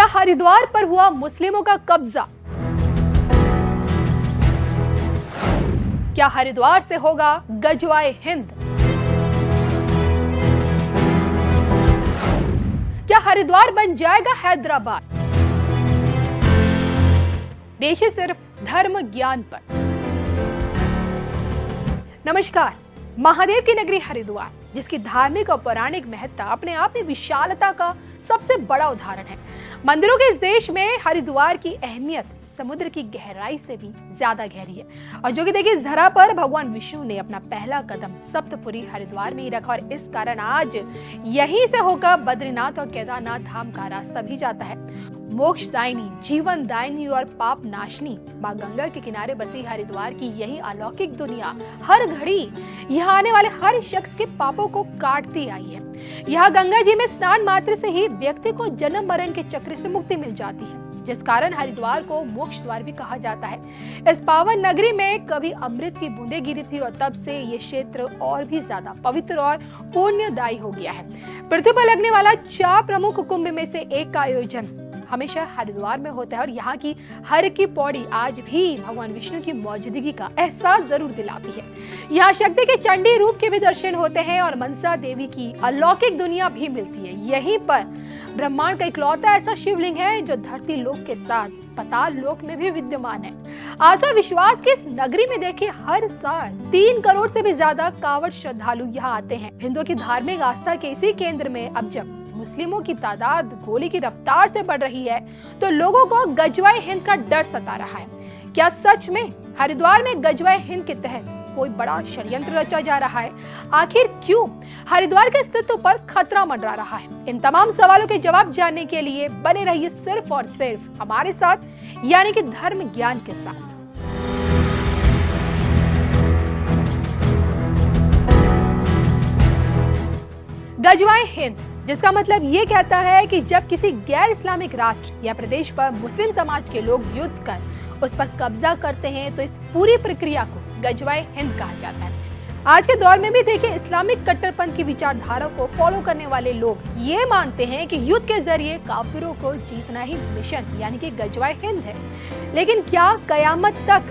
हरिद्वार पर हुआ मुस्लिमों का कब्जा? क्या हरिद्वार से होगा गजवाए हिंद? क्या हरिद्वार बन जाएगा हैदराबाद? देखिए सिर्फ धर्म ज्ञान पर। नमस्कार। महादेव की नगरी हरिद्वार, जिसकी धार्मिक और पौराणिक महत्ता अपने आप में विशालता का सबसे बड़ा उदाहरण है। मंदिरों के इस देश में हरिद्वार की अहमियत समुद्र की गहराई से भी ज्यादा गहरी है। और जो कि देखिए, इस धरा पर भगवान विष्णु ने अपना पहला कदम सप्तपुरी हरिद्वार में ही रखा और इस कारण आज यहीं से होकर बद्रीनाथ और केदारनाथ धाम का रास्ता भी जाता है। मोक्षदायिनी, जीवन दायिनी और पाप नाशनी मां गंगा के किनारे बसी हरिद्वार की यही अलौकिक दुनिया हर घड़ी यहाँ आने वाले हर शख्स के पापों को काटती आई है। यहाँ गंगा जी में स्नान मात्र से ही व्यक्ति को जन्म मरण के चक्र से मुक्ति मिल जाती है, जिस कारण हरिद्वार को मोक्ष द्वार भी कहा जाता है। इस पावन नगरी में कभी अमृत की बूंदें गिरी थी और तब से ये क्षेत्र और भी ज्यादा पवित्र और पुण्यदायी हो गया है। पृथ्वी पर लगने वाला 4 प्रमुख कुंभ में से एक का आयोजन हमेशा हरिद्वार में होता है और यहाँ की हर की पौड़ी आज भी भगवान विष्णु की मौजूदगी का एहसास जरूर दिलाती है। यहाँ शक्ति के चंडी रूप के भी दर्शन होते हैं और मनसा देवी की अलौकिक दुनिया भी मिलती है। यहीं पर ब्रह्मांड का इकलौता ऐसा शिवलिंग है जो धरती लोक के साथ पाताल लोक में भी विद्यमान है। आस्था विश्वास की इस नगरी में देखिए, हर साल 3 करोड़ से भी ज्यादा कांवड़ श्रद्धालु यहाँ आते हैं। हिंदुओं की धार्मिक आस्था के इसी केंद्र में अब जब मुस्लिमों की तादाद गोली की रफ्तार से बढ़ रही है, तो लोगों को गजवाए हिंद का डर सता रहा है। क्या सच में हरिद्वार में गजवाए हिंद के तहत कोई बड़ा षड्यंत्र रचा जा रहा है? आखिर क्यों हरिद्वार के अस्तित्व पर खतरा मंडरा रहा है? इन तमाम सवालों के जवाब जानने के लिए बने रहिए सिर्फ और सिर्फ हमारे साथ, यानी कि धर्म ज्ञान के साथ। गजवाए हिंद, जिसका मतलब ये कहता है कि जब किसी गैर इस्लामिक राष्ट्र या प्रदेश पर मुस्लिम समाज के लोग युद्ध कर उस पर कब्जा करते हैं, तो इस पूरी प्रक्रिया को गजवाए हिंद कहा जाता है। आज के दौर में भी देखिए, इस्लामिक कट्टरपंथ की विचारधारा को फॉलो करने वाले लोग ये मानते हैं कि युद्ध के जरिए काफिरों को जीतना ही मिशन यानी कि गजवाए हिंद है। लेकिन क्या कयामत तक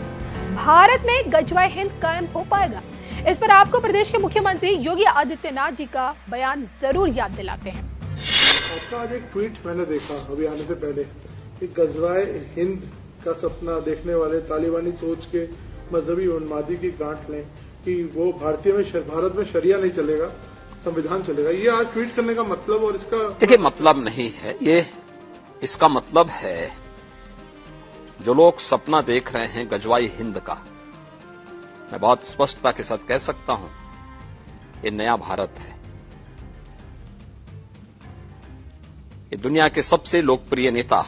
भारत में गजवाए हिंद कायम हो पाएगा? इस पर आपको प्रदेश के मुख्यमंत्री योगी आदित्यनाथ जी का बयान जरूर याद दिलाते हैं। आपका आज एक ट्वीट मैंने देखा अभी आने से पहले कि गजवाए हिंद का सपना देखने वाले तालिबानी सोच के मजहबी उन्मादी की गांठ लें कि वो भारत में शरिया नहीं चलेगा, संविधान चलेगा। ये आज ट्वीट करने का मतलब और इसका देखिए, मतलब नहीं है ये। इसका मतलब है जो लोग सपना देख रहे हैं गजवाए हिंद का, मैं बहुत स्पष्टता के साथ कह सकता हूं, ये नया भारत है। ये दुनिया के सबसे लोकप्रिय नेता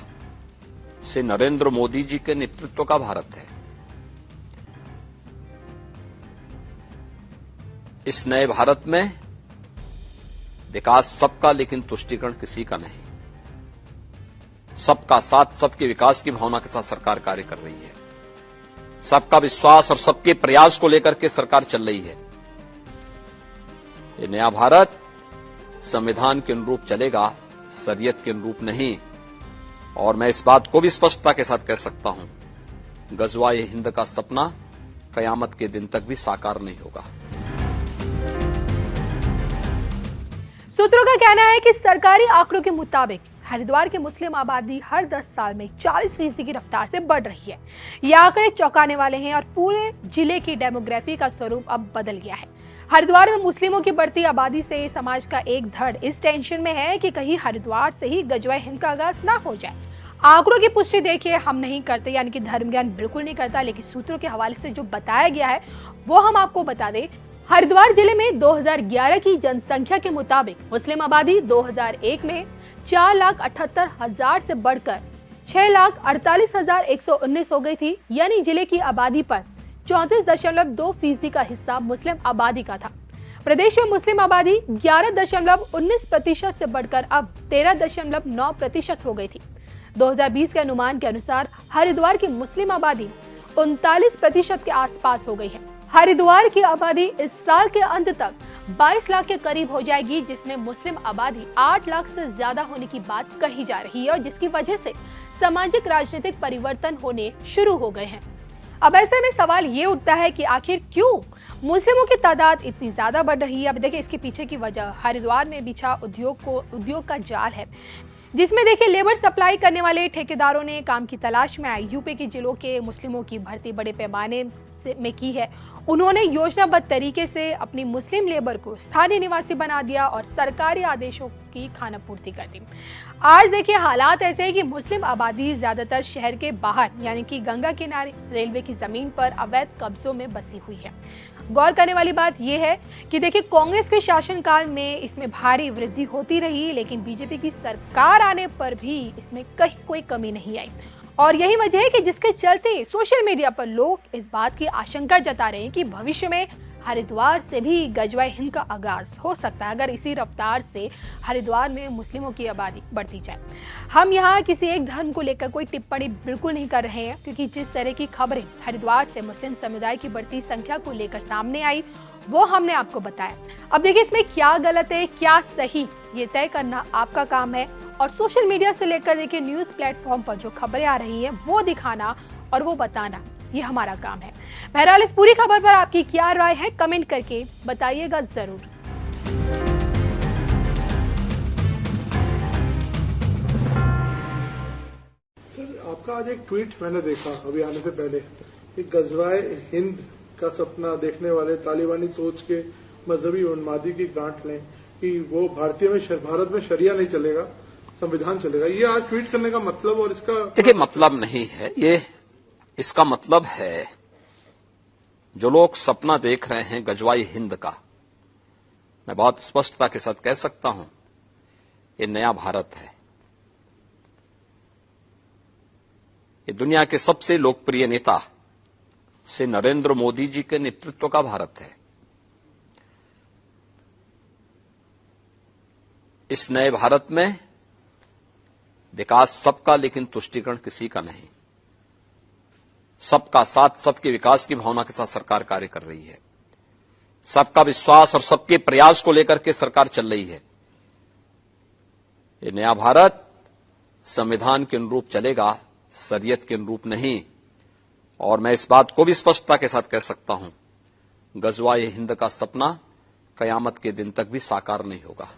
श्री नरेंद्र मोदी जी के नेतृत्व का भारत है। इस नए भारत में विकास सबका, लेकिन तुष्टीकरण किसी का नहीं। सबका साथ, सबके विकास की भावना के साथ सरकार कार्य कर रही है। सबका विश्वास और सबके प्रयास को लेकर के सरकार चल रही है। ये नया भारत संविधान के अनुरूप चलेगा, शरीयत के अनुरूप नहीं। और मैं इस बात को भी स्पष्टता के साथ कह सकता हूं, गजवाए हिंद का सपना कयामत के दिन तक भी साकार नहीं होगा। सूत्रों का कहना है कि सरकारी आंकड़ों के मुताबिक हरिद्वार की मुस्लिम आबादी हर 10 साल में 40% की रफ्तार से बढ़ रही है। ये आंकड़े चौंकाने वाले हैं और पूरे जिले की डेमोग्राफी का स्वरूप अब बदल गया है। हरिद्वार में मुस्लिमों की बढ़ती आबादी से समाज का एक धड़ इस टेंशन में है कि कहीं हरिद्वार से ही गजवाए हिंद का आगाज ना हो जाए। आंकड़ों की पुष्टि देखिए हम नहीं करते, यानी कि धर्म ज्ञान बिल्कुल नहीं करता, लेकिन सूत्रों के हवाले से जो बताया गया है वो हम आपको बता दें। हरिद्वार जिले में 2011 की जनसंख्या के मुताबिक मुस्लिम आबादी 2001 में 4,78,000 से बढ़कर 6,48,119 हो गई थी, यानी जिले की आबादी पर 34.2% का हिस्सा मुस्लिम आबादी का था। प्रदेश में मुस्लिम आबादी 11.19% से बढ़कर अब 13.9% हो गई थी। 2020 के अनुमान के अनुसार हरिद्वार की मुस्लिम आबादी 39% के आसपास हो गई है। हरिद्वार की आबादी इस साल के अंत तक 22 लाख के करीब हो जाएगी, जिसमें मुस्लिम आबादी 8 लाख से ज्यादा होने की बात कही जा रही है और जिसकी वजह से सामाजिक राजनीतिक परिवर्तन होने शुरू हो गए हैं। अब ऐसे में सवाल ये उठता है कि आखिर क्यों मुस्लिमों की तादाद इतनी ज्यादा बढ़ रही है। अब देखिए, इसके पीछे की वजह हरिद्वार में बिछा उद्योग का जाल है, जिसमें देखिए लेबर सप्लाई करने वाले ठेकेदारों ने काम की तलाश में आए यूपी के जिलों के मुस्लिमों की भर्ती बड़े पैमाने में की है। उन्होंने योजनाबद्ध तरीके से अपनी मुस्लिम लेबर को स्थानीय निवासी बना दिया और सरकारी आदेशों की खानापूर्ति कर दी। आज देखिए हालात ऐसे हैं कि मुस्लिम आबादी ज्यादातर शहर के बाहर यानी कि गंगा किनारे रेलवे की जमीन पर अवैध कब्जों में बसी हुई है। गौर करने वाली बात यह है कि देखिए कांग्रेस के शासनकाल में इसमें भारी वृद्धि होती रही, लेकिन बीजेपी की सरकार आने पर भी इसमें कहीं कोई कमी नहीं आई। और यही वजह है कि जिसके चलते सोशल मीडिया पर लोग इस बात की आशंका जता रहे हैं कि भविष्य में हरिद्वार से भी गजवाए हिंद का आगाज हो सकता है, अगर इसी रफ्तार से हरिद्वार में मुस्लिमों की आबादी बढ़ती जाए। हम यहाँ किसी एक धर्म को लेकर कोई टिप्पणी बिल्कुल नहीं कर रहे हैं, क्योंकि जिस तरह की खबरें हरिद्वार से मुस्लिम समुदाय की बढ़ती संख्या को लेकर सामने आई वो हमने आपको बताया। अब देखिए इसमें क्या गलत है क्या सही, ये तय करना आपका काम है। और सोशल मीडिया से लेकर देखिए न्यूज प्लेटफॉर्म पर जो खबरें आ रही हैं वो दिखाना और वो बताना, ये हमारा काम है। बहरहाल इस पूरी खबर पर आपकी क्या राय है, कमेंट करके बताइएगा जरूर। आपका आज एक ट्वीट मैंने देखा अभी आने से पहले कि गजवाए हिंद का सपना देखने वाले तालिबानी सोच के मजहबी उन्मादी की गांठ लें कि वो भारत में शरिया नहीं चलेगा, संविधान चलेगा। ये आज ट्वीट करने का मतलब और इसका देखिए मतलब नहीं है ये, इसका मतलब है जो लोग सपना देख रहे हैं गजवाई हिंद का, मैं बहुत स्पष्टता के साथ कह सकता हूं ये नया भारत है। ये दुनिया के सबसे लोकप्रिय नेता श्री नरेंद्र मोदी जी के नेतृत्व का भारत है। इस नए भारत में विकास सबका, लेकिन तुष्टीकरण किसी का नहीं। सबका साथ, सबके विकास की भावना के साथ सरकार कार्य कर रही है। सबका विश्वास और सबके प्रयास को लेकर के सरकार चल रही है। ये नया भारत संविधान के अनुरूप चलेगा, शरीयत के अनुरूप नहीं। और मैं इस बात को भी स्पष्टता के साथ कह सकता हूं, गजवाए हिंद का सपना कयामत के दिन तक भी साकार नहीं होगा।